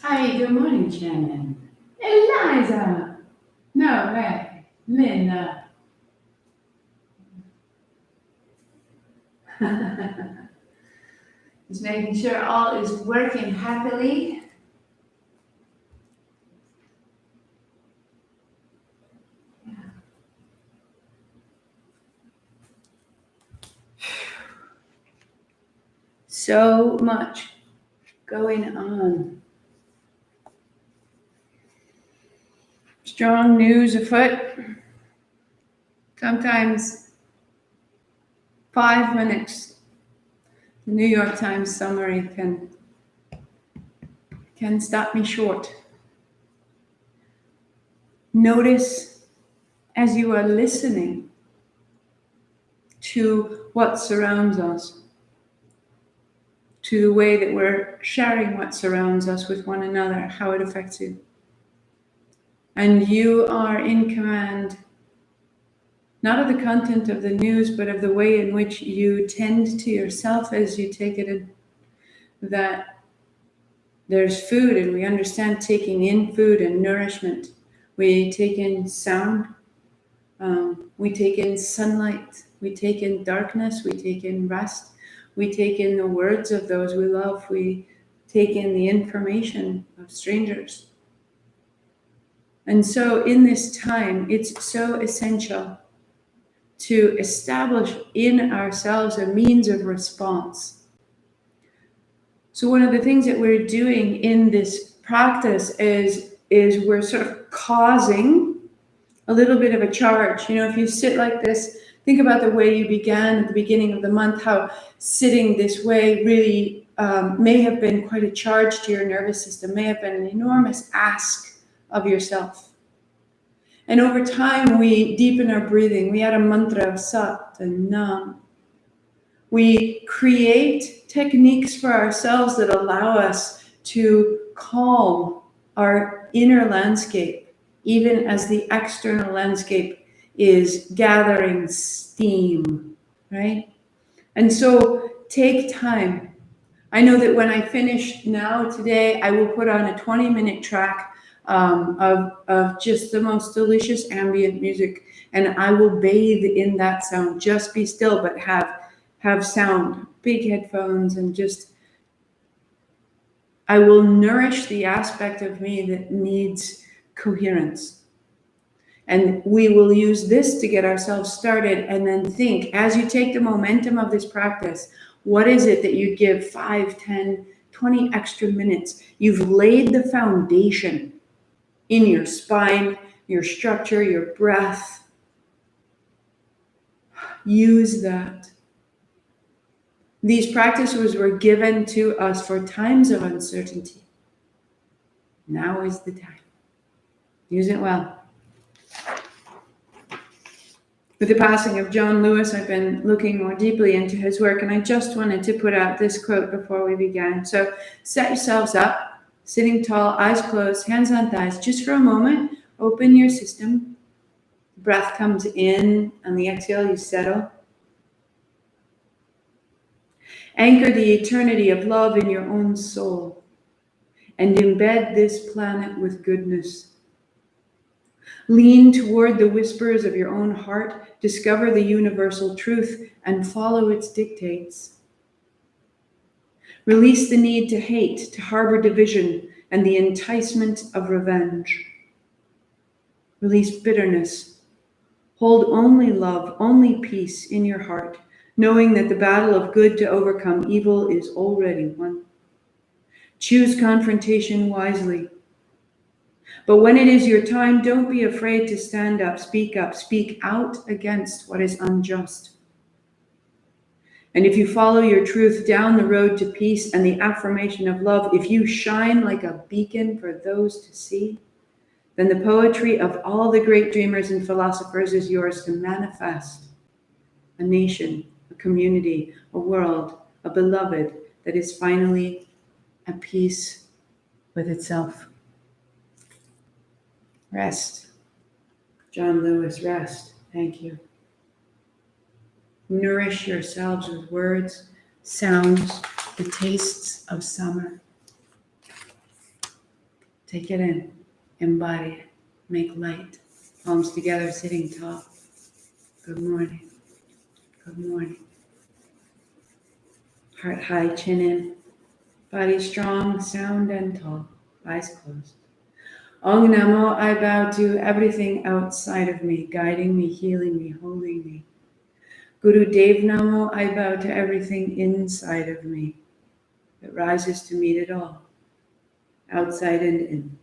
Hi, good morning, Shannon. Eliza! No way. Linda. Just making sure all is working happily. So much going on. Strong news afoot. Sometimes 5 minutes. The New York Times summary can stop me short. Notice as you are listening to what surrounds us, to the way that we're sharing what surrounds us with one another, how it affects you. And you are in command, not of the content of the news, but of the way in which you tend to yourself as you take it in. That there's food, and we understand taking in food and nourishment. We take in sound, we take in sunlight, we take in darkness, we take in rest, we take in the words of those we love, we take in the information of strangers. And so in this time, it's so essential to establish in ourselves a means of response. So one of the things that we're doing in this practice is we're sort of causing a little bit of a charge. You know, if you sit like this, think about the way you began at the beginning of the month, how sitting this way really may have been quite a charge to your nervous system, may have been an enormous ask of yourself. And over time, we deepen our breathing. We add a mantra of Sat and Nam. We create techniques for ourselves that allow us to calm our inner landscape, even as the external landscape is gathering steam, right? And so take time. I know that when I finish now today, I will put on a 20-minute track of just the most delicious ambient music, and I will bathe in that sound. Just be still, but have sound, big headphones, and just I will nourish the aspect of me that needs coherence. And we will use this to get ourselves started, and then think, as you take the momentum of this practice, what is it that you give 5, 10, 20 extra minutes? You've laid the foundation in your spine, your structure, your breath. Use that. These practices were given to us for times of uncertainty. Now is the time. Use it well. With the passing of John Lewis, I've been looking more deeply into his work, and I just wanted to put out this quote before we began. So set yourselves up, sitting tall, eyes closed, hands on thighs, just for a moment. Open your system. Breath comes in, on the exhale, you settle. Anchor the eternity of love in your own soul and embed this planet with goodness. Lean toward the whispers of your own heart, discover the universal truth, and follow its dictates. Release the need to hate, to harbor division, and the enticement of revenge. Release bitterness. Hold only love, only peace in your heart, knowing that the battle of good to overcome evil is already won. Choose confrontation wisely. But when it is your time, don't be afraid to stand up, speak out against what is unjust. And if you follow your truth down the road to peace and the affirmation of love, if you shine like a beacon for those to see, then the poetry of all the great dreamers and philosophers is yours to manifest a nation, a community, a world, a beloved that is finally at peace with itself. Rest. John Lewis, rest. Thank you. Nourish yourselves with words, sounds, the tastes of summer. Take it in, embody it, make light. Palms together, sitting tall. Good morning. Good morning. Heart high, chin in. Body strong, sound and tall. Eyes closed. Ong Namo, I bow to everything outside of me, guiding me, healing me, holding me. Guru Dev Namo, I bow to everything inside of me that rises to meet it all, outside and in.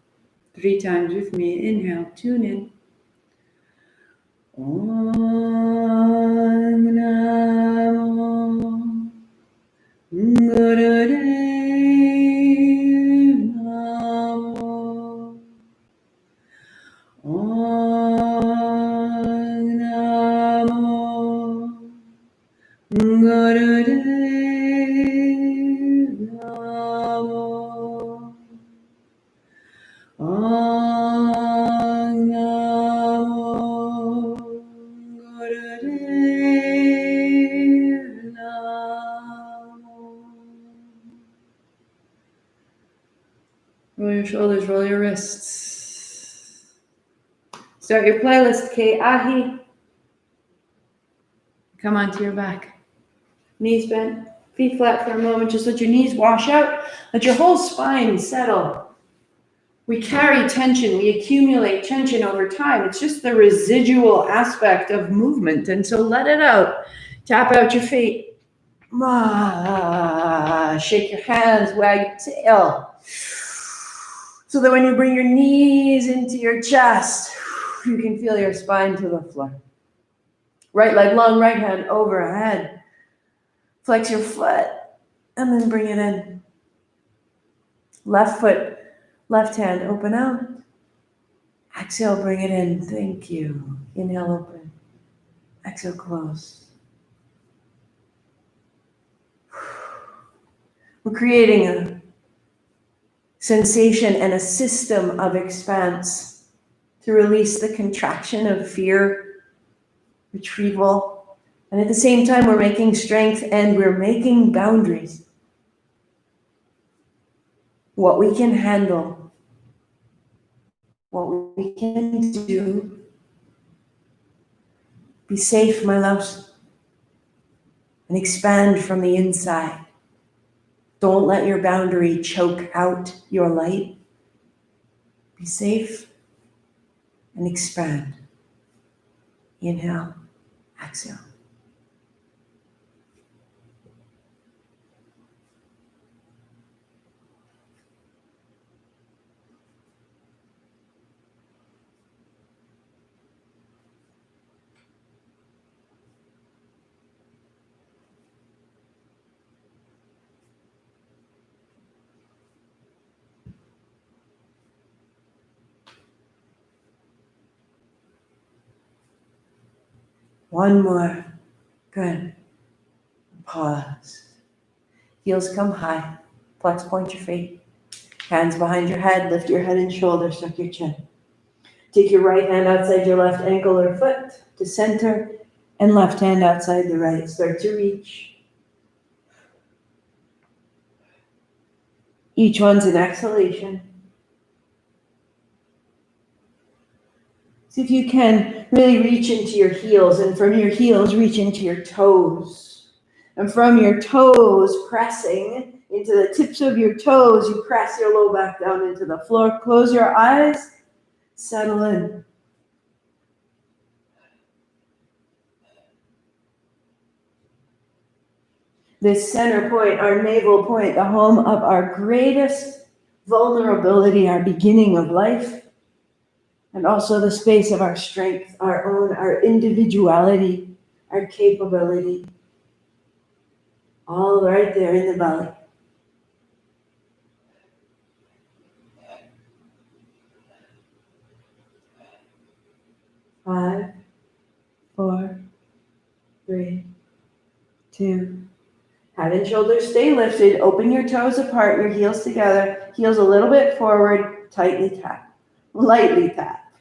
3 times with me. Inhale, tune in. Om Namo Guru Dev Namo. Om Namo Guru Dev Namo. Om Namo Guru Dev Namo. Roll your shoulders, roll your wrists. Start your playlist, Ke Ahi. Come onto your back. Knees bent, feet flat for a moment. Just let your knees wash out. Let your whole spine settle. We carry tension. We accumulate tension over time. It's just the residual aspect of movement. And so let it out. Tap out your feet. Shake your hands, wag your tail. So that when you bring your knees into your chest, you can feel your spine to the floor. Right leg long, right hand overhead. Flex your foot and then bring it in. Left foot, left hand open out. Exhale, bring it in. Thank you. Inhale, open. Exhale, close. We're creating a sensation and a system of expanse to release the contraction of fear, retrieval, and at the same time we're making strength and we're making boundaries. What we can handle, what we can do. Be safe, my loves, and expand from the inside. Don't let your boundary choke out your light. Be safe and expand. Inhale, exhale. One more. Good. Pause. Heels come high. Flex, point your feet. Hands behind your head. Lift your head and shoulders. Tuck your chin. Take your right hand outside your left ankle or foot to center, and left hand outside the right. Start to reach. Each one's an exhalation. See if you can really reach into your heels, and from your heels, reach into your toes. And from your toes, pressing into the tips of your toes, you press your low back down into the floor. Close your eyes, settle in. This center point, our navel point, the home of our greatest vulnerability, our beginning of life, and also the space of our strength, our individuality, our capability, all right there in the belly. 5, 4, 3, 2. Head and shoulders stay lifted. Open your toes apart, your heels together. Heels a little bit forward. Tightly tap. Lightly tap.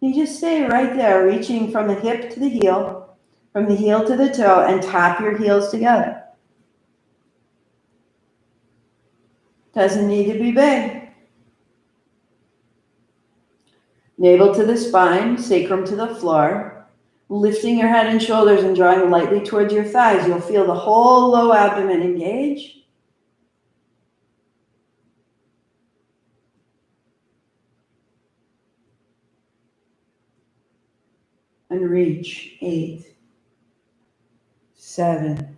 You just stay right there, reaching from the hip to the heel, from the heel to the toe, and tap your heels together. Doesn't need to be big. Navel to the spine, sacrum to the floor. Lifting your head and shoulders and drawing lightly towards your thighs. You'll feel the whole low abdomen engage. And reach. 8, 7,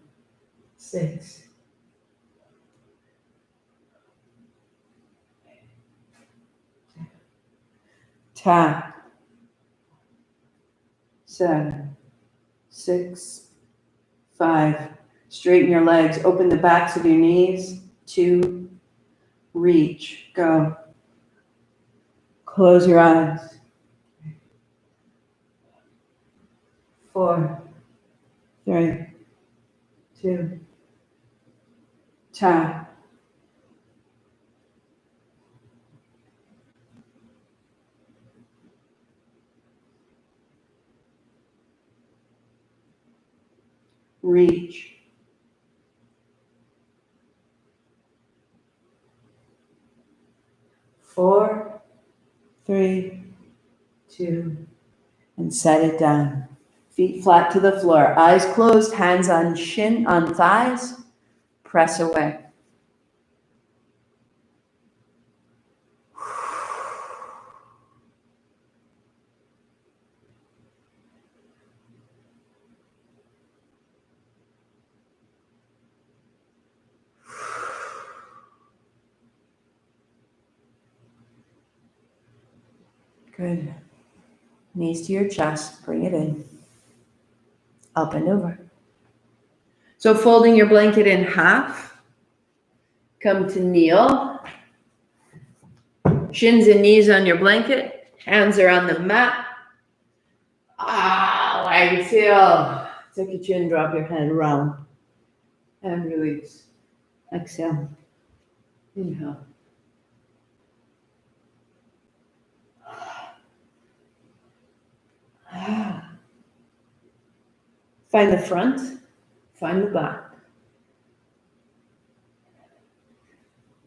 6. Tap. 7, 6, 5. Straighten your legs. Open the backs of your knees. 2. Reach. Go. Close your eyes. 4, 3, 2. Tap. Reach. 4, 3, 2, and set it down. Feet flat to the floor. Eyes closed, hands on shin, on thighs. Press away. Good. Knees to your chest. Bring it in. Up and over. So folding your blanket in half. Come to kneel. Shins and knees on your blanket. Hands are on the mat. Exhale. Tuck your chin, drop your head around. And release. Exhale. Inhale. Find the front, find the back.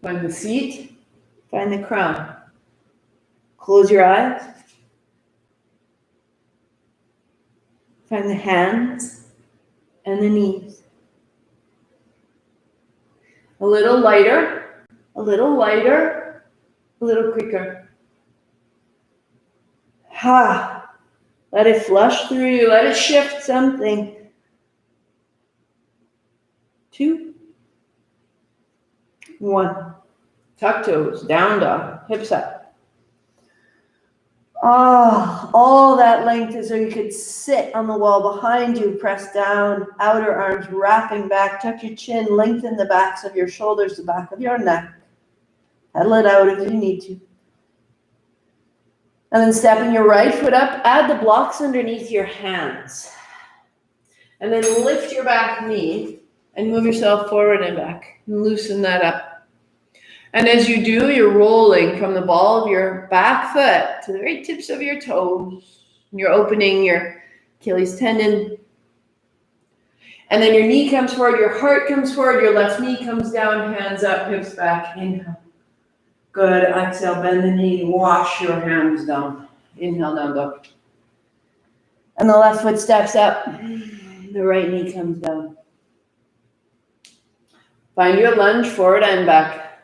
Find the seat, find the crown. Close your eyes. Find the hands and the knees. A little lighter, a little lighter, a little quicker. Let it flush through you. Let it shift something. 2, 1. Tuck toes, down dog, hips up. All that length is so you could sit on the wall behind you, press down, outer arms wrapping back, tuck your chin, lengthen the backs of your shoulders, the back of your neck. Pedal it out if you need to. And then stepping your right foot up, add the blocks underneath your hands. And then lift your back knee and move yourself forward and back. And loosen that up. And as you do, you're rolling from the ball of your back foot to the very tips of your toes. And you're opening your Achilles tendon. And then your knee comes forward, your heart comes forward, your left knee comes down, hands up, hips back. Inhale. Good. Exhale, bend the knee, wash your hands down. Inhale, down dog. And the left foot steps up. The The right knee comes down. Find your lunge, forward and back.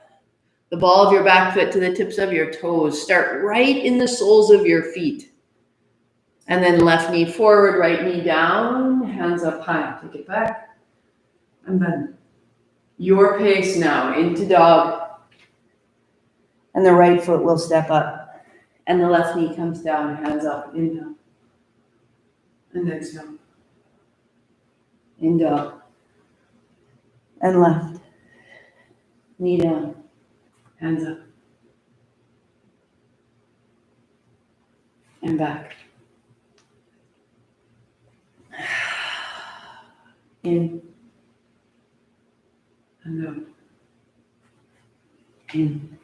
The ball of your back foot to the tips of your toes. Start right in the soles of your feet. And then left knee forward, right knee down, hands up high. Take it back and bend. Your pace now, into dog. And the right foot will step up. And the left knee comes down, hands up, inhale. And exhale. In dog. And left. Knee down. Hands up. And back. In. And out. In.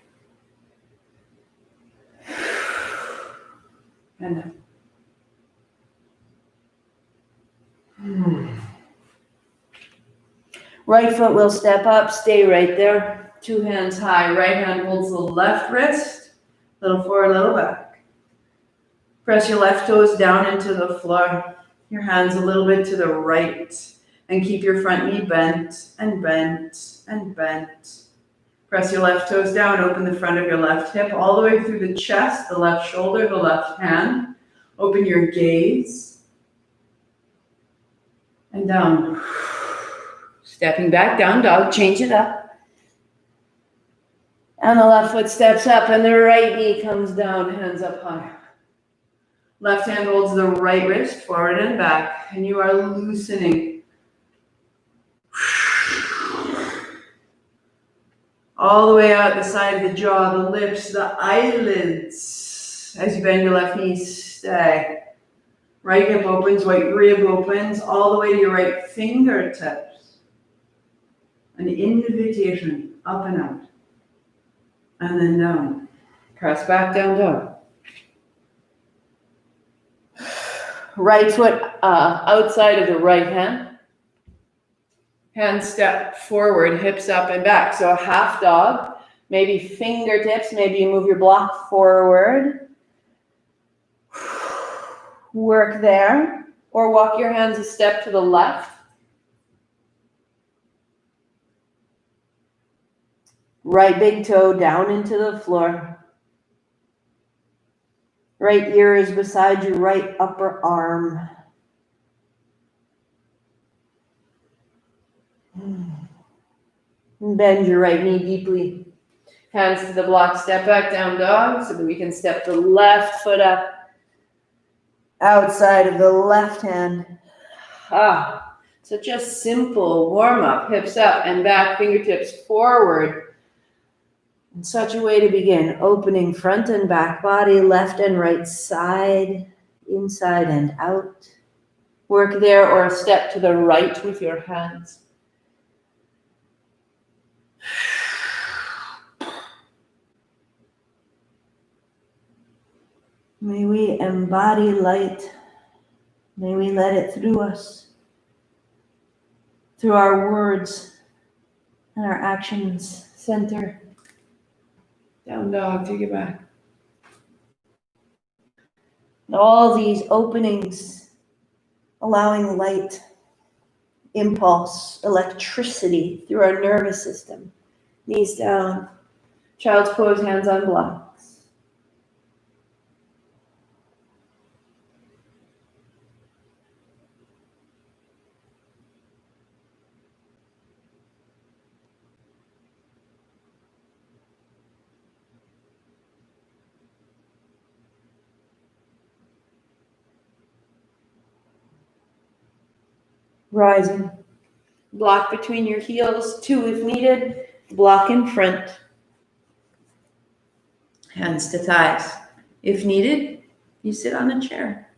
And out. Right foot will step up, stay right there. 2 hands high. Right hand holds the left wrist. Little forward, little back. Press your left toes down into the floor. Your hands a little bit to the right. And keep your front knee bent and bent and bent. Press your left toes down. Open the front of your left hip all the way through the chest, the left shoulder, the left hand. Open your gaze. And down. Stepping back, down dog, change it up. And the left foot steps up and the right knee comes down, hands up high. Left hand holds the right wrist forward and back, and you are loosening. All the way out the side of the jaw, the lips, the eyelids. As you bend your left knee, stay. Right hip opens, right rib opens, all the way to your right fingertips. An invitation, up and out. And then down. Press back, down, dog. Right foot outside of the right hand. Hand step forward, hips up and back. So a half dog, maybe fingertips, maybe you move your block forward. Work there. Or walk your hands a step to the left. Right big toe down into the floor. Right ear is beside your right upper arm. And bend your right knee deeply. Hands to the block, step back, down dog, so that we can step the left foot up. Outside of the left hand. So just simple warm up, hips up and back, fingertips forward. In such a way to begin, opening front and back body, left and right side, inside and out. Work there or a step to the right with your hands. May we embody light. May we let it through us, through our words and our actions. Center. Down dog, take it back. And all these openings, allowing light, impulse, electricity through our nervous system. Knees down. Child's pose, hands on blocks. Rising. Block between your heels, 2 if needed. Block in front. Hands to thighs. If needed, you sit on a chair.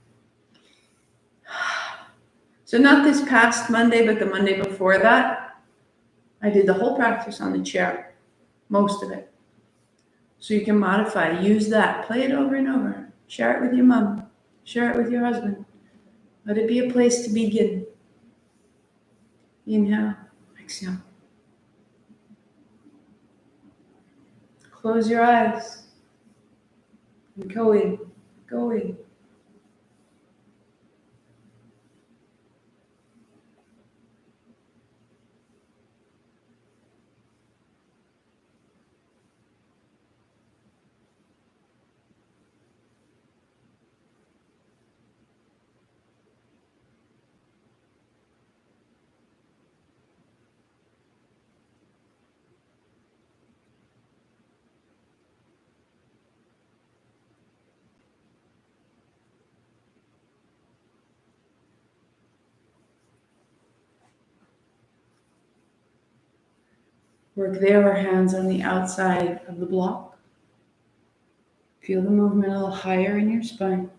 So not this past Monday, but the Monday before that, I did the whole practice on the chair, most of it. So you can modify, use that, play it over and over. Share it with your mom, share it with your husband. Let it be a place to begin. Inhale, exhale. Close your eyes. And go in, go in. Work there or hands on the outside of the block. Feel the movement a little higher in your spine.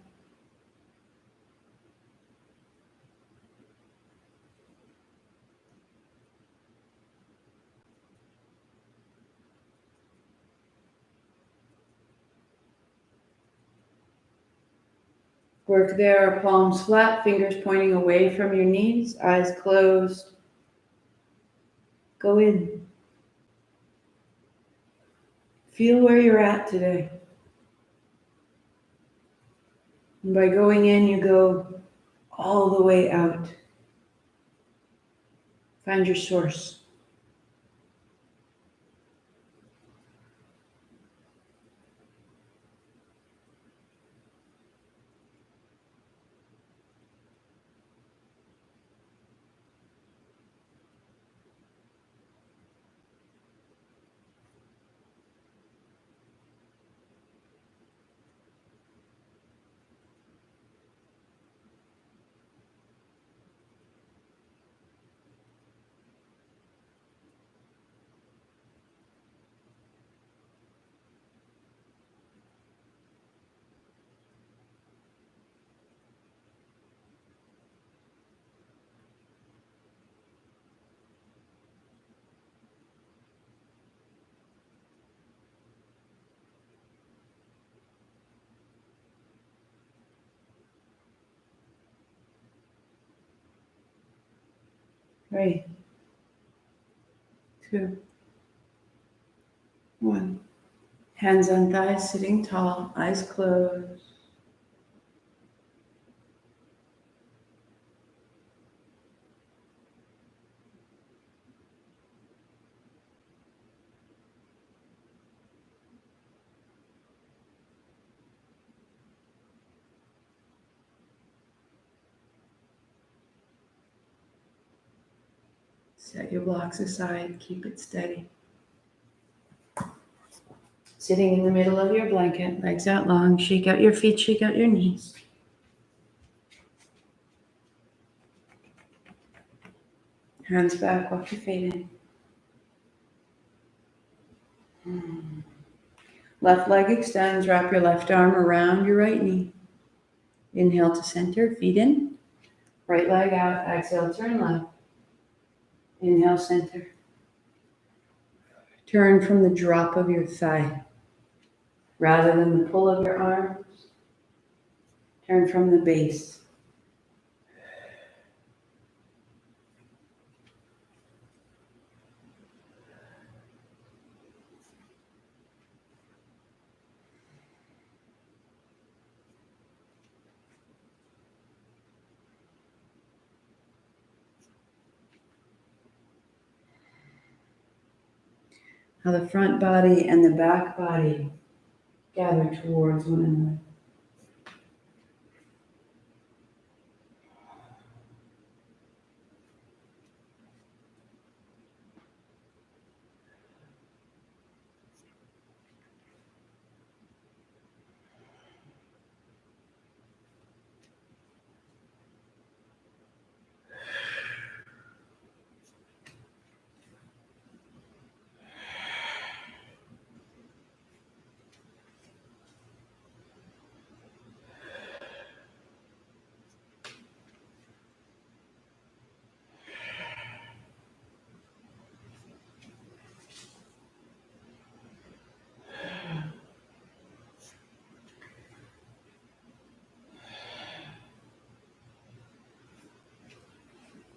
Work there, palms flat, fingers pointing away from your knees, eyes closed. Go in. Feel where you're at today. And by going in, you go all the way out. Find your source. Three, two, one. Hands on thighs, sitting tall, eyes closed. Set your blocks aside, keep it steady. Sitting in the middle of your blanket, legs out long, shake out your feet, shake out your knees. Hands back, walk your feet in. Left leg extends, wrap your left arm around your right knee. Inhale to center, feet in. Right leg out, exhale, turn left. Inhale, center. Turn from the drop of your thigh. Rather than the pull of your arms, turn from the base. How the front body and the back body gather towards one another.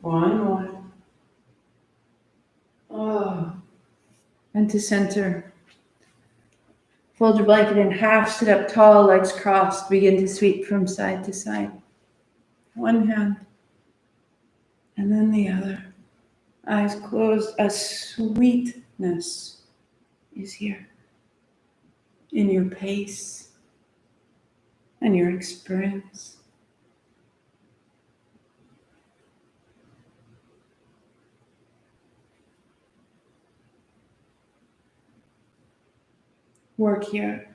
One more. Oh. And to center. Fold your blanket in half, sit up tall, legs crossed, begin to sweep from side to side. One hand, and then the other. Eyes closed. A sweetness is here in your pace and your experience. Work here,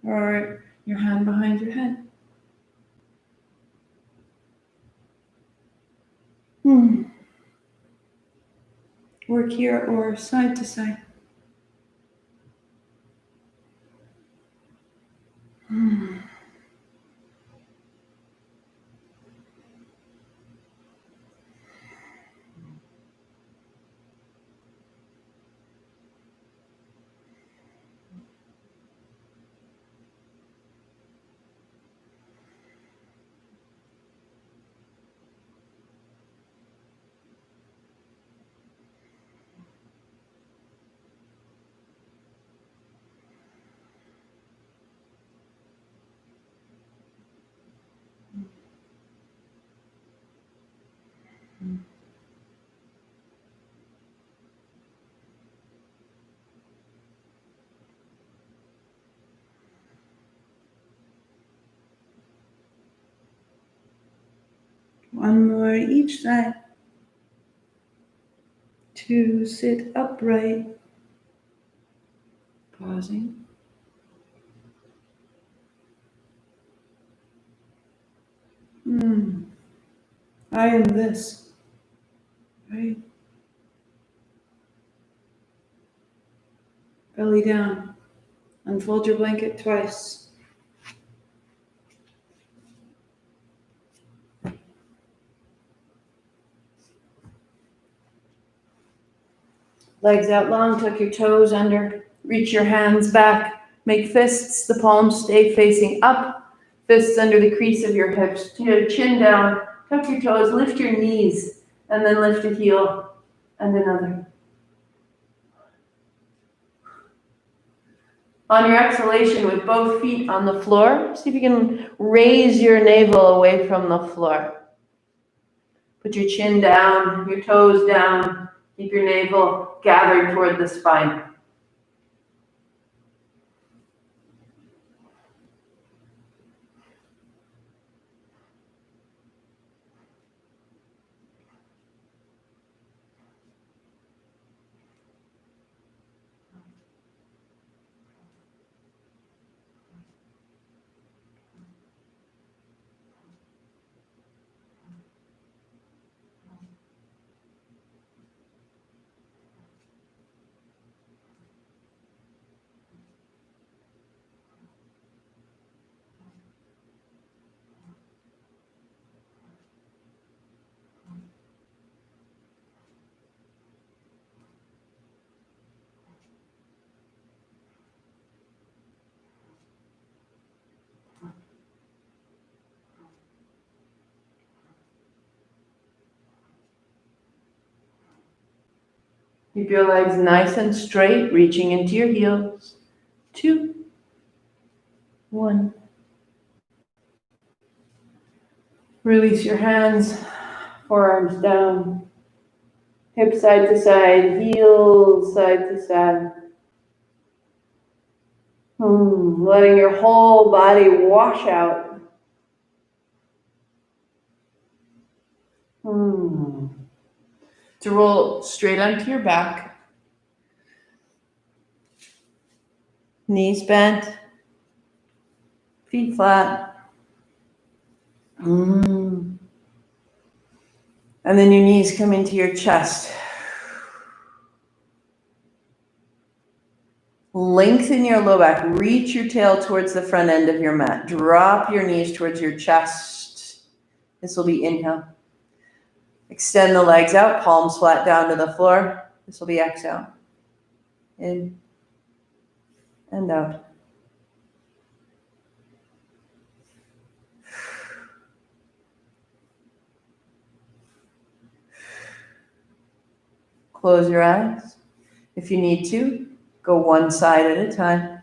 or your hand behind your head. work here or side to side. One more each side. 2, sit upright. Pausing. I am this. Right? Belly down. Unfold your blanket twice. Legs out long, tuck your toes under, reach your hands back, make fists, the palms stay facing up, fists under the crease of your hips, chin down, tuck your toes, lift your knees, and then lift a heel and another. On your exhalation with both feet on the floor, see if you can raise your navel away from the floor. Put your chin down, your toes down, keep your navel gathered toward the spine. Keep your legs nice and straight, reaching into your heels. 2, 1. Release your hands, forearms down, hips side to side, heels side to side. Letting your whole body wash out. To roll straight onto your back. Knees bent, feet flat. And then your knees come into your chest. Lengthen your low back. Reach your tail towards the front end of your mat. Drop your knees towards your chest. This will be inhale. Extend the legs out, palms flat down to the floor. This will be exhale. In and out. Close your eyes. If you need to, go one side at a time.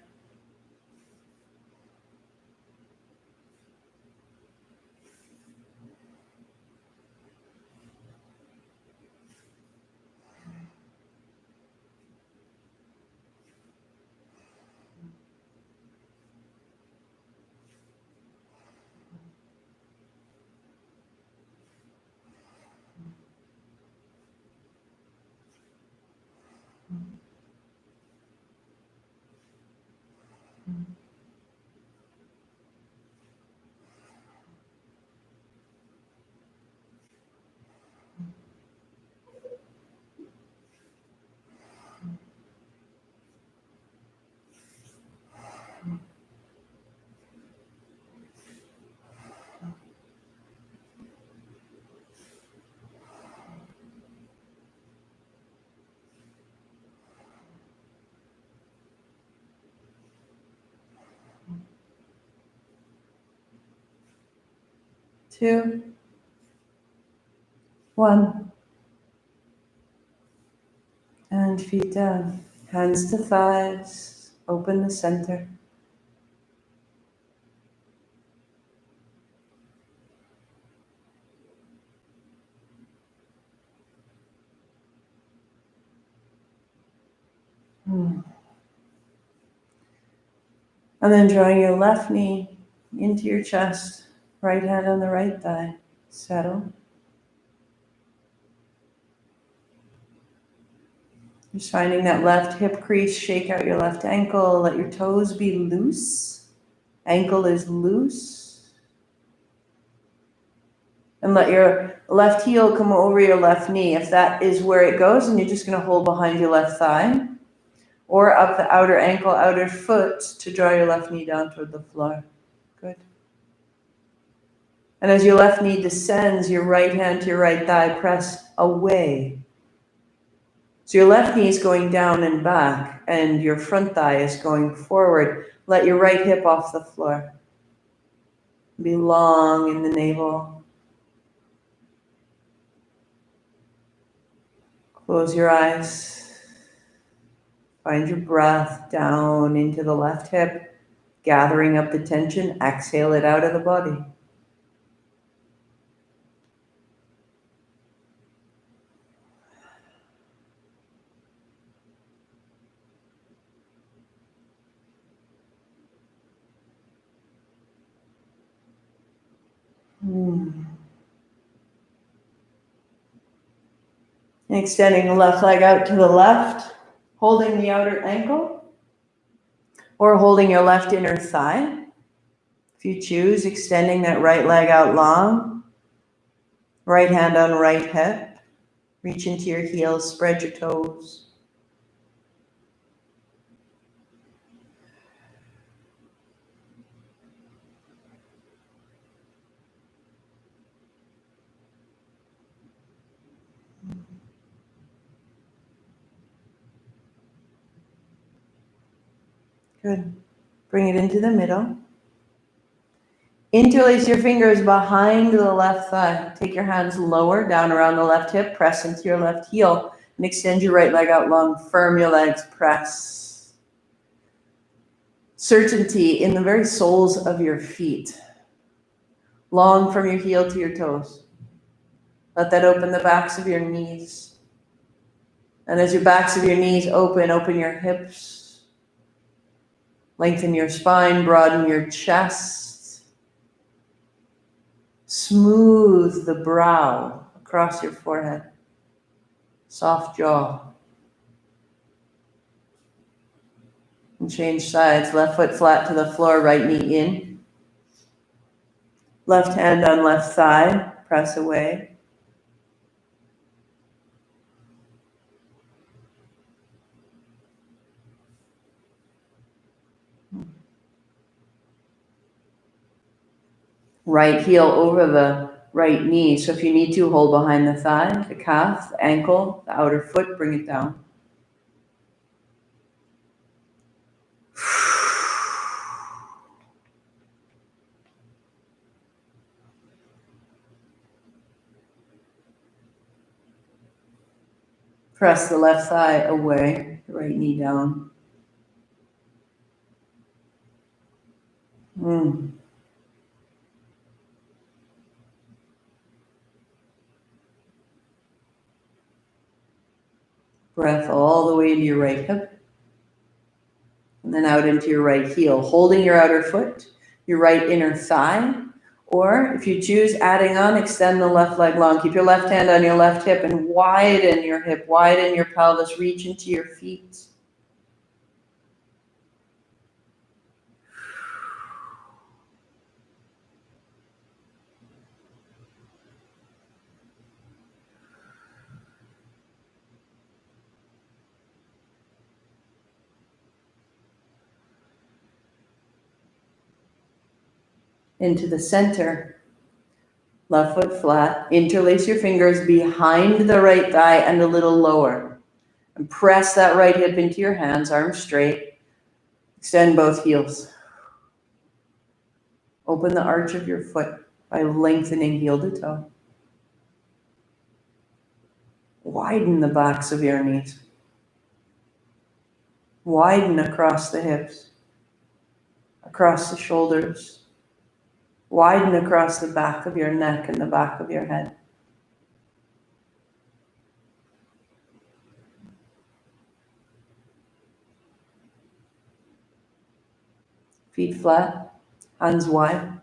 2, 1. And feet down. Hands to thighs. Open the center. And then drawing your left knee into your chest, right hand on the right thigh. Settle. Just finding that left hip crease, shake out your left ankle, let your toes be loose. Ankle is loose. And let your left heel come over your left knee. If that is where it goes, and you're just going to hold behind your left thigh, or up the outer ankle, outer foot to draw your left knee down toward the floor. Good. And as your left knee descends, your right hand to your right thigh, press away. So your left knee is going down and back, and your front thigh is going forward. Let your right hip off the floor. Be long in the navel. Close your eyes. Find your breath down into the left hip, gathering up the tension. Exhale it out of the body. Extending the left leg out to the left, holding the outer ankle, or holding your left inner thigh. If you choose, extending that right leg out long, right hand on right hip, reach into your heels, spread your toes. Good. Bring it into the middle. Interlace your fingers behind the left thigh. Take your hands lower, down around the left hip. Press into your left heel and extend your right leg out long. Firm your legs. Press. Certainty in the very soles of your feet. Long from your heel to your toes. Let that open the backs of your knees. And as your backs of your knees open, open your hips. Lengthen your spine, broaden your chest. Smooth the brow across your forehead. Soft jaw. And change sides. Left foot flat to the floor, right knee in. Left hand on left thigh, press away. Right heel over the right knee. So if you need to, hold behind the thigh, the calf, the ankle, the outer foot, bring it down. Press the left thigh away, the right knee down. Breath all the way into your right hip. And then out into your right heel, holding your outer foot, your right inner thigh. Or if you choose, adding on, extend the left leg long. Keep your left hand on your left hip and widen your hip, widen your pelvis, reach into your feet. Into the center. Left foot flat. Interlace your fingers behind the right thigh and a little lower. And press that right hip into your hands, arms straight. Extend both heels. Open the arch of your foot. by lengthening heel to toe. Widen the backs of your knees. Widen across the hips, across the shoulders. Widen across the back of your neck and the back of your head. Feet flat, hands wide.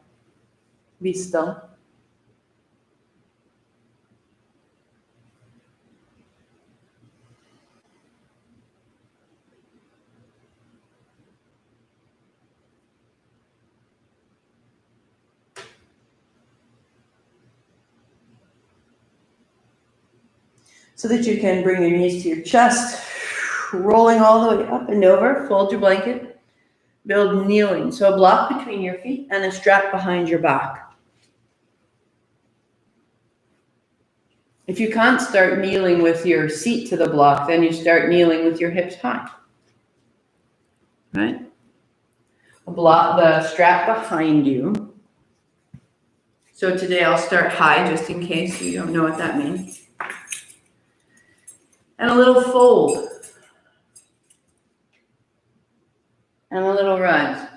Be still. So that you can bring your knees to your chest, rolling all the way up and over. Fold your blanket. Build kneeling. So a block between your feet and a strap behind your back. If you can't start kneeling with your seat to the block, then you start kneeling with your hips high. Right? A block, the strap behind you. So today I'll start high just in case you don't know what that means. And a little fold. And a little rise.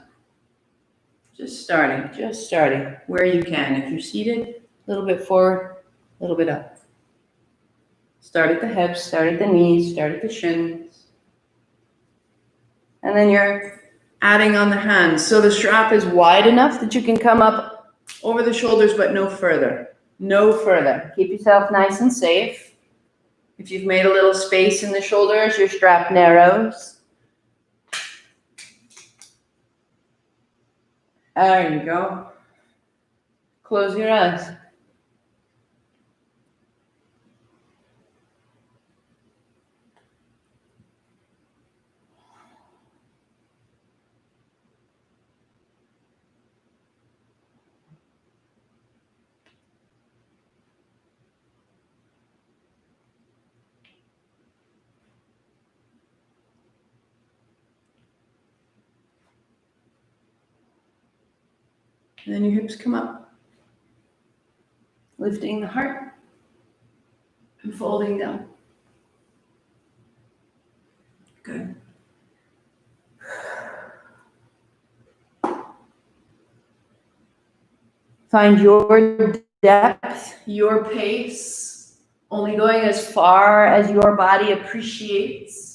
Just starting where you can. If you're seated, a little bit forward, a little bit up. Start at the hips, start at the knees, start at the shins. And then you're adding on the hands. So the strap is wide enough that you can come up over the shoulders, but no further. No further. Keep yourself nice and safe. If you've made a little space in the shoulders, your strap narrows. There you go. Close your eyes. And then your hips come up. Lifting the heart and folding down. Good. Find your depth, your pace, only going as far as your body appreciates.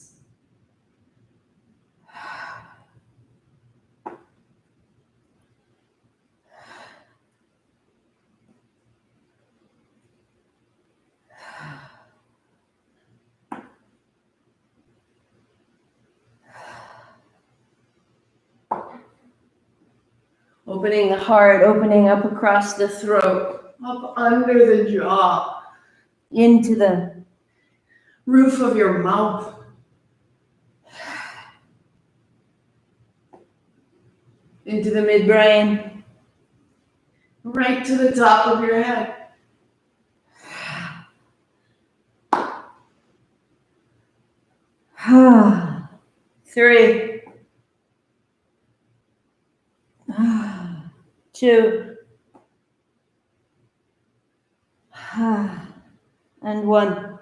Opening the heart, opening up across the throat, up under the jaw, into the roof of your mouth. Into the midbrain, right to the top of your head. Three. 2. And 1.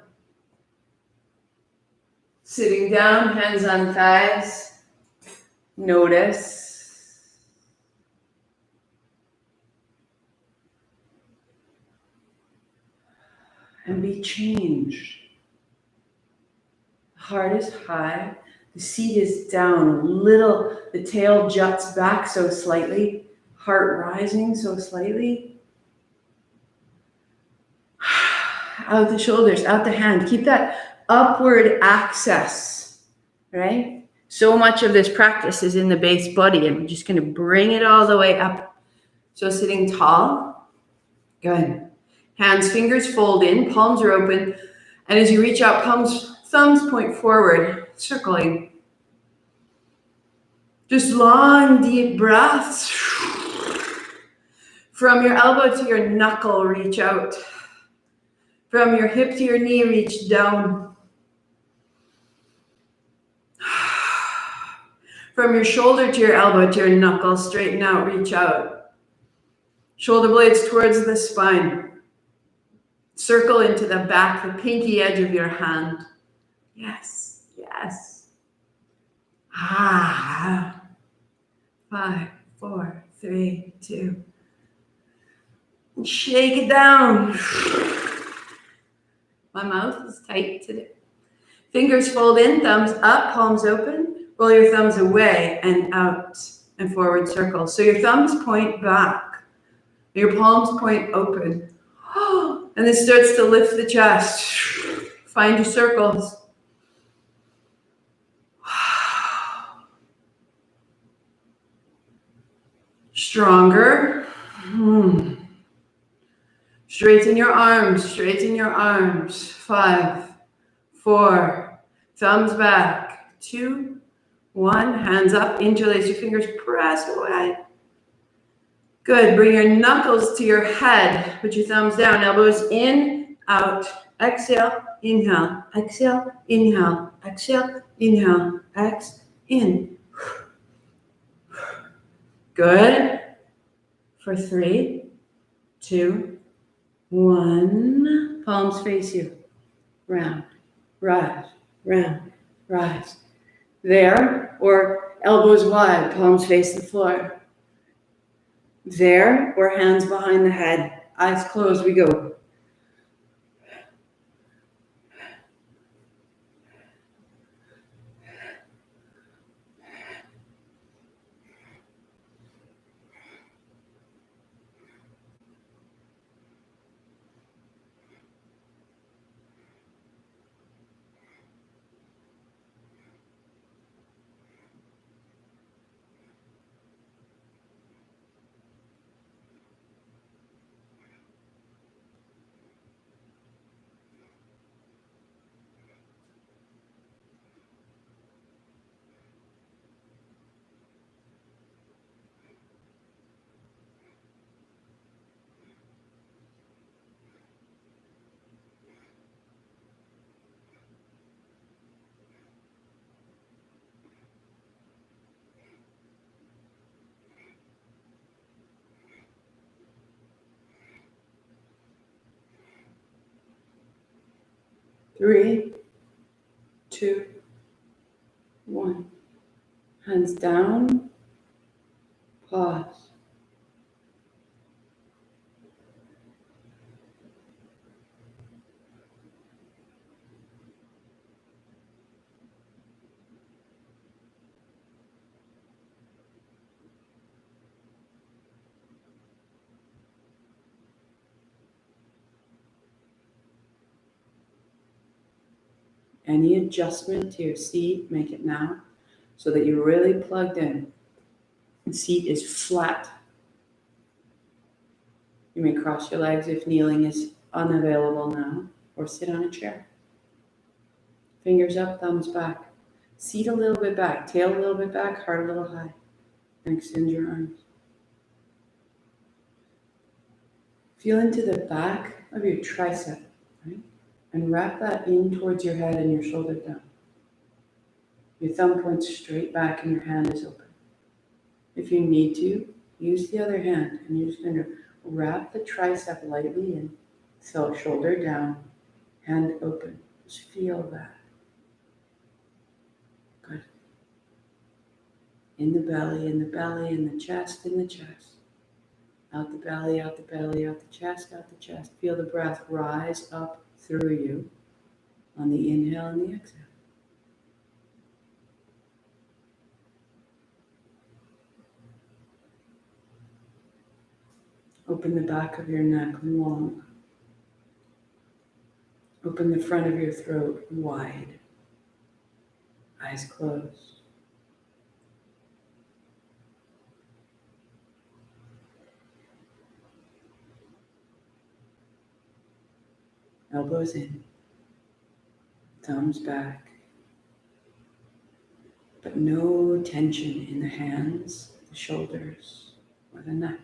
Sitting down, hands on thighs. Notice. And be changed. The heart is high. The seat is down a little. The tail juts back so slightly. Heart rising so slightly. Out the shoulders, out the hand. Keep that upward access, right? So much of this practice is in the base body, and I'm just going to bring it all the way up. So sitting tall. Good. Hands, fingers fold in, palms are open. And as you reach out, thumbs point forward, circling. Just long, deep breaths. From your elbow to your knuckle, reach out. From your hip to your knee, reach down. From your shoulder to your elbow to your knuckle, straighten out, reach out. Shoulder blades towards the spine. Circle into the back, the pinky edge of your hand. Yes, yes. Ah. 5, 4, 3, 2. And shake it down. My mouth is tight today. Fingers fold in, thumbs up, palms open. Roll your thumbs away and out and forward circle. So your thumbs point back. Your palms point open. And this starts to lift the chest. Find your circles. Stronger. Straighten your arms, straighten your arms. 5, 4, thumbs back. 2, 1, hands up, interlace your fingers, press away. Good, bring your knuckles to your head. Put your thumbs down, elbows in, out. Exhale, inhale, exhale, inhale, exhale, inhale, in. Good. For 3, 2, 1. Palms face you. Round, rise, round, rise. There, or elbows wide, palms face the floor. There, or hands behind the head. Eyes closed, we go. Three, 2, 1. Hands down. Pause. Any adjustment to your seat, make it now so that you're really plugged in. The seat is flat. You may cross your legs if kneeling is unavailable now, or sit on a chair. Fingers up, thumbs back. Seat a little bit back, tail a little bit back, heart a little high. And extend your arms. Feel into the back of your tricep, right? And wrap that in towards your head and your shoulder down. Your thumb points straight back and your hand is open. If you need to, use the other hand and you're just going to wrap the tricep lightly in. So shoulder down, hand open. Just feel that. Good. In the belly, in the belly, in the chest, in the chest. Out the belly, out the belly, out the chest, out the chest. Feel the breath rise up through you on the inhale and the exhale. Open the back of your neck long. Open the front of your throat wide. Eyes closed. Elbows in. Thumbs back. But no tension in the hands, the shoulders, or the neck.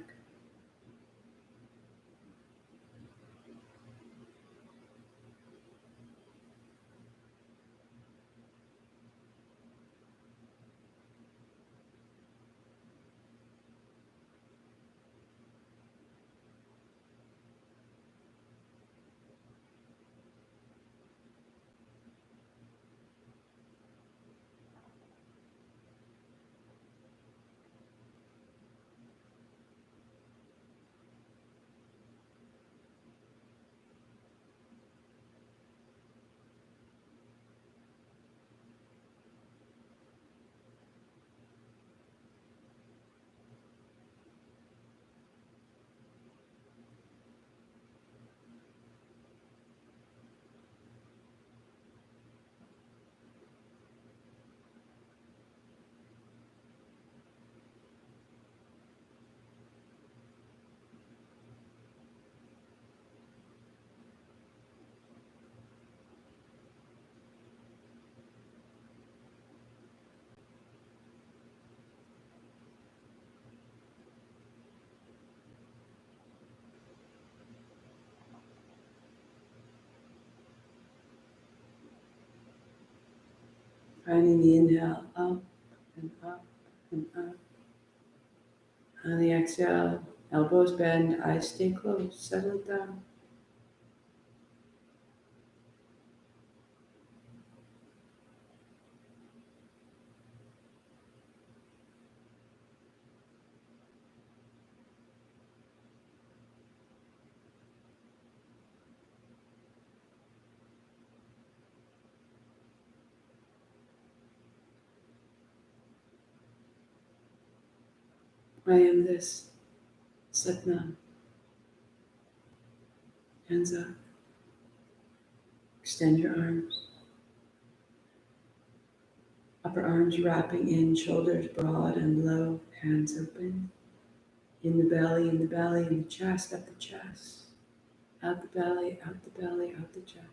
Finding the inhale up and up and up. On the exhale, elbows bend, eyes stay closed, settle down. I am this. Satnam. Hands up. Extend your arms. Upper arms wrapping in, shoulders broad and low, hands open. In the belly, in the chest, up the chest. Out the belly, out the belly, out the chest.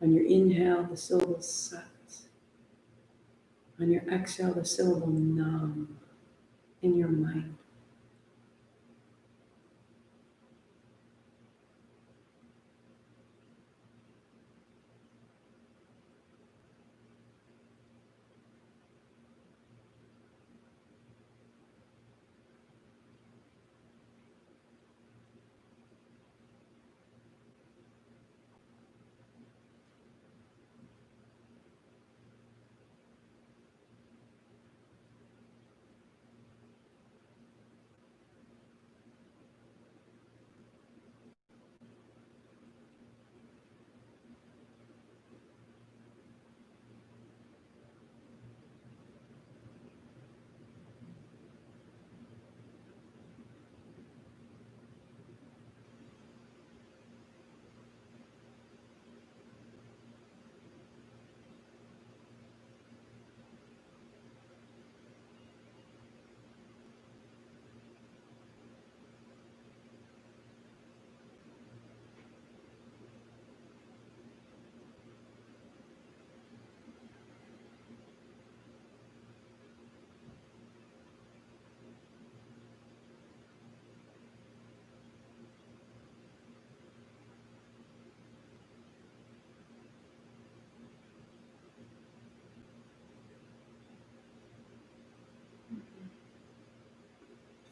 On your inhale, the syllable sat. On your exhale, the syllable nam in your mind.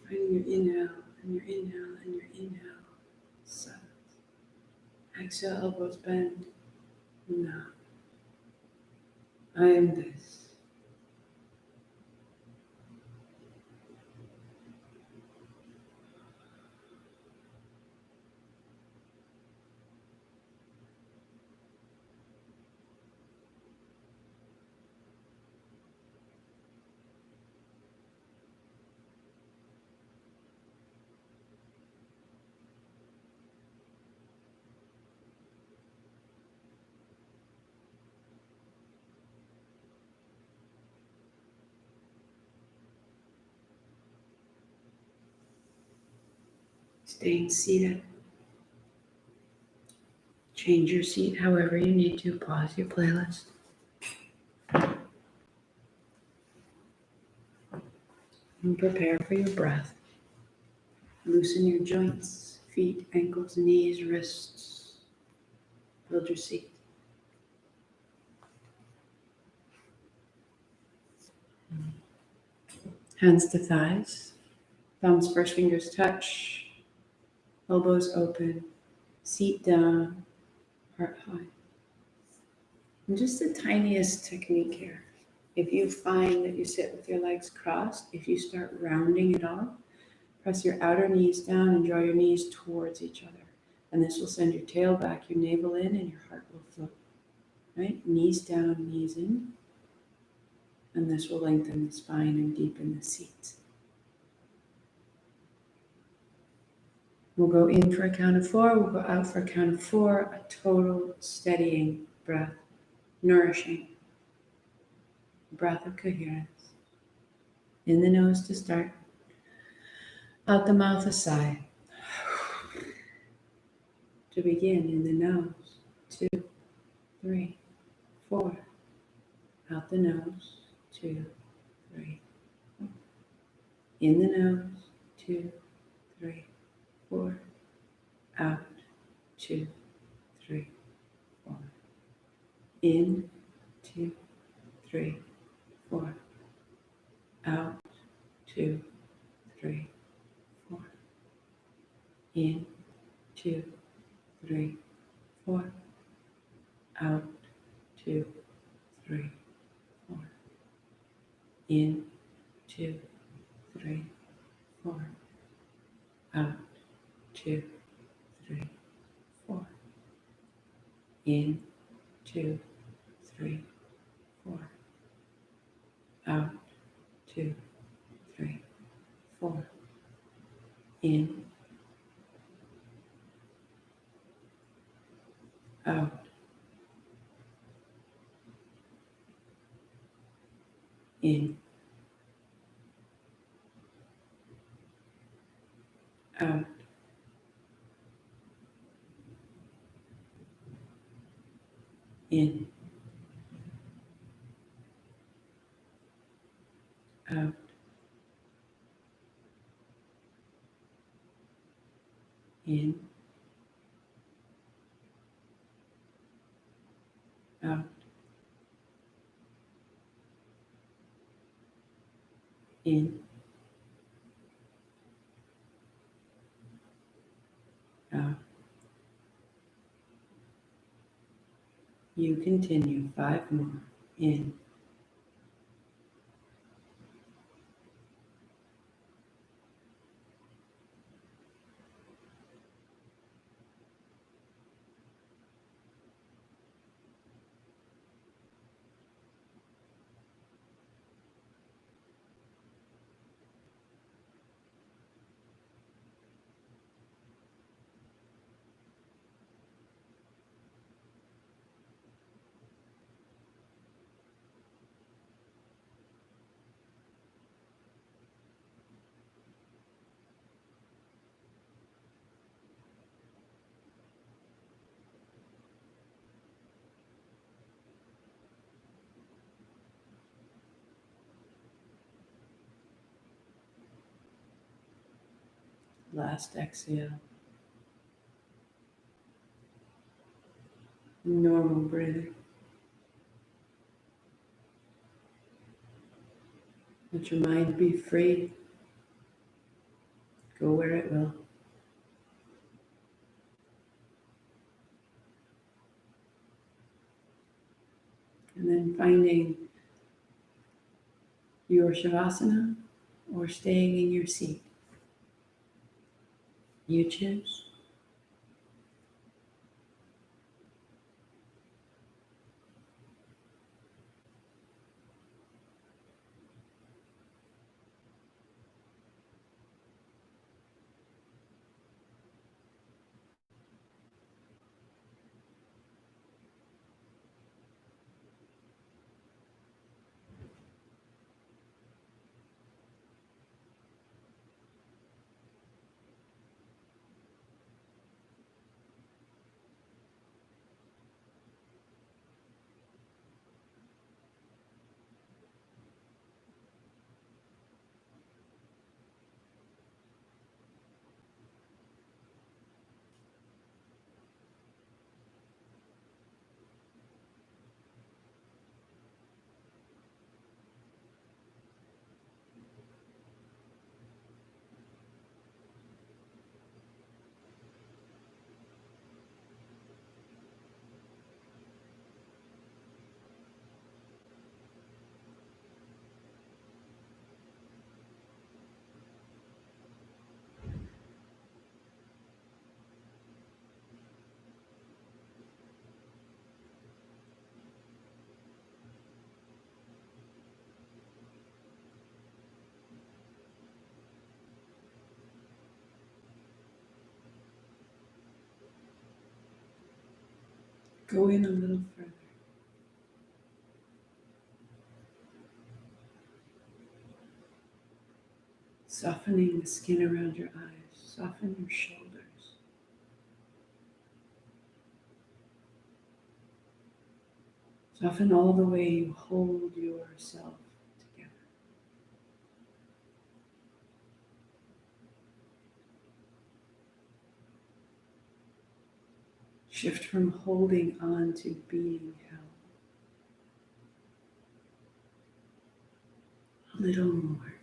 Finding your inhale and your inhale and your inhale. Sat. Exhale, elbows bend. Nam. I am this. Staying seated. Change your seat however you need to. Pause your playlist. And prepare for your breath. Loosen your joints, feet, ankles, knees, wrists. Build your seat. Hands to thighs. Thumbs, first fingers touch. Elbows open. Seat down. Heart high. And just the tiniest technique here. If you find that you sit with your legs crossed, if you start rounding it off, press your outer knees down and draw your knees towards each other. And this will send your tail back, your navel in, and your heart will float. Right? Knees down, knees in. And this will lengthen the spine and deepen the seat. We'll go in for a count of 4. We'll go out for a count of 4. A total steadying breath. Nourishing. Breath of coherence. In the nose to start. Out the mouth a sigh. To begin, in the nose. 2, 3, 4. Out the nose. 2, 3, 4. In the nose. 2, 3, 4. Out. 2, 3, 4. In. 2, 3, 4. Out, 2, 3, 4. In, 2, 3, 4. Out, 2, 3, 4. In, 2, 3, 4. Out, 2, 3, 4. In, 2, 3, 4. Out, 2, 3, 4. In, out, in, out, in, out, in, out, in, out. You continue 5 more. In, last exhale. Normal breathing. Let your mind be free. Go where it will. And then finding your Shavasana or staying in your seat. You choose. Go in a little further. Softening the skin around your eyes. Soften your shoulders. Soften all the way you hold yourself together. Shift from holding on to being held. little more.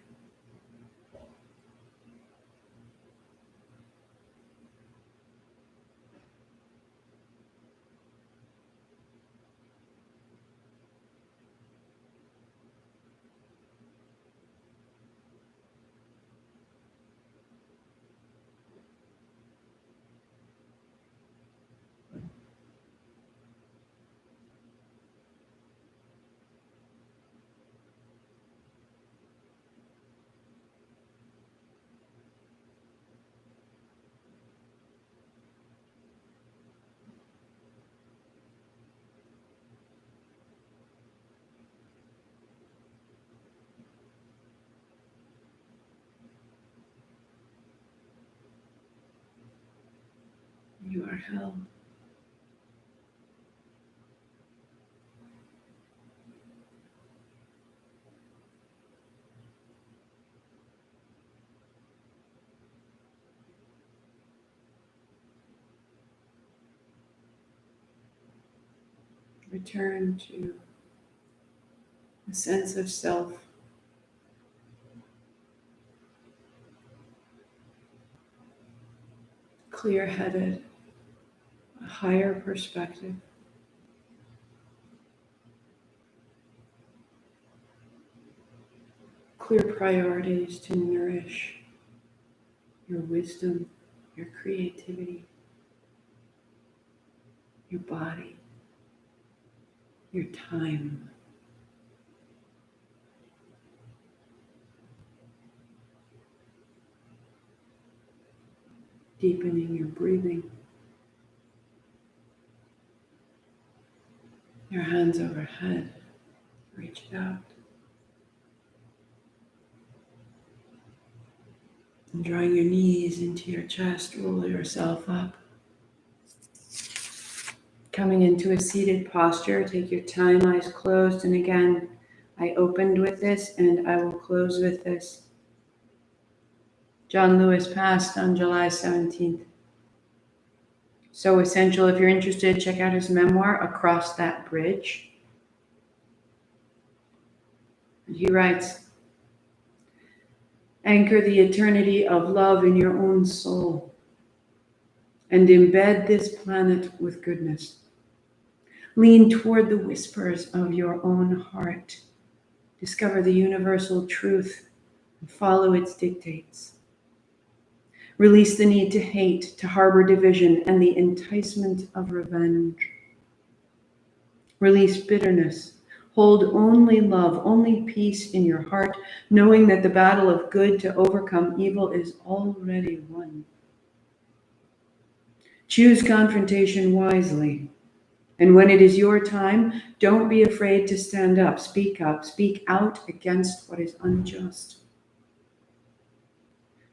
You are held. Return to a sense of self. Clear-headed, a higher perspective. Clear priorities to nourish your wisdom, your creativity, your body, your time. Deepening your breathing. Your hands overhead. Reach it out. And drawing your knees into your chest, roll yourself up. Coming into a seated posture, take your time, eyes closed. And again, I opened with this and I will close with this. John Lewis passed on July 17th. So essential. If you're interested, check out his memoir, Across That Bridge. And he writes, anchor the eternity of love in your own soul and embed this planet with goodness. Lean toward the whispers of your own heart. Discover the universal truth and follow its dictates. Release the need to hate, to harbor division, and the enticement of revenge. Release bitterness. Hold only love, only peace in your heart, knowing that the battle of good to overcome evil is already won. Choose confrontation wisely. And when it is your time, don't be afraid to stand up, speak out against what is unjust.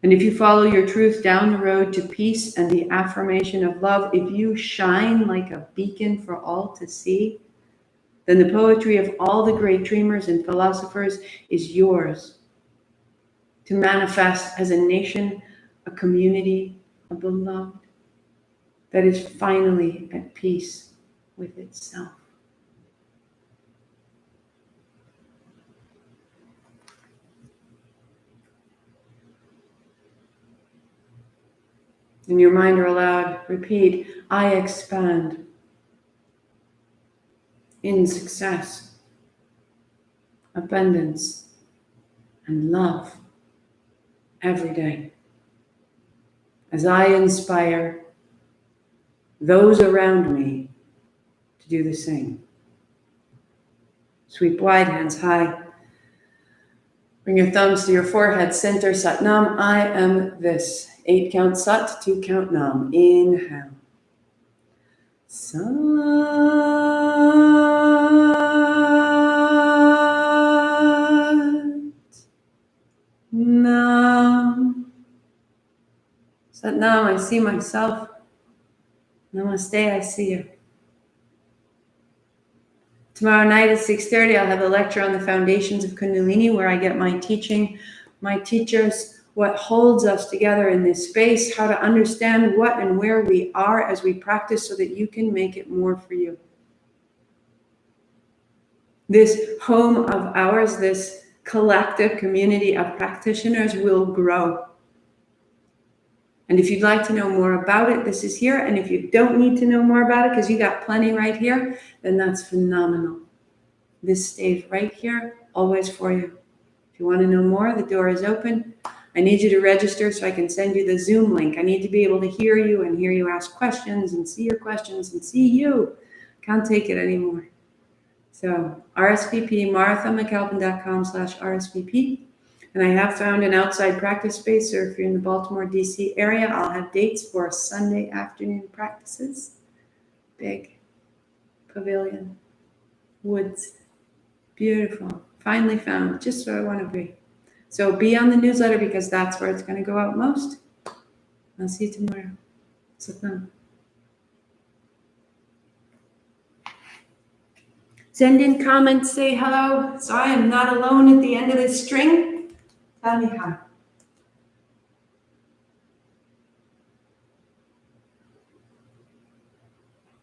And if you follow your truth down the road to peace and the affirmation of love, if you shine like a beacon for all to see, then the poetry of all the great dreamers and philosophers is yours to manifest as a nation, a community, a beloved that is finally at peace with itself. In your mind or aloud, repeat, I expand in success, abundance, and love every day. As I inspire those around me to do the same. Sweep wide, hands high. Bring your thumbs to your forehead, center, Sat Nam, I am this. 8 count Sat, 2 count Nam. Inhale. Sat Nam. Sat Nam, I see myself. Namaste, I see you. Tomorrow night at 6:30, I'll have a lecture on the foundations of Kundalini, where I get my teaching, my teachers, what holds us together in this space, how to understand what and where we are as we practice so that you can make it more for you. This home of ours, this collective community of practitioners will grow. And if you'd like to know more about it, this is here. And if you don't need to know more about it because you got plenty right here, then that's phenomenal. This stays right here, always for you. If you want to know more, the door is open. I need you to register so I can send you the Zoom link. I need to be able to hear you and hear you ask questions and see your questions and see you. Can't take it anymore. So RSVP, marthamcalpin.com/RSVP. And I have found an outside practice space. So if you're in the Baltimore, DC area, I'll have dates for Sunday afternoon practices. Big pavilion, woods, beautiful. Finally found just where I want to be. So be on the newsletter because that's where it's going to go out most. I'll see you tomorrow. Satnam. Send in comments, say hello. So I am not alone at the end of this string. Tell me hi.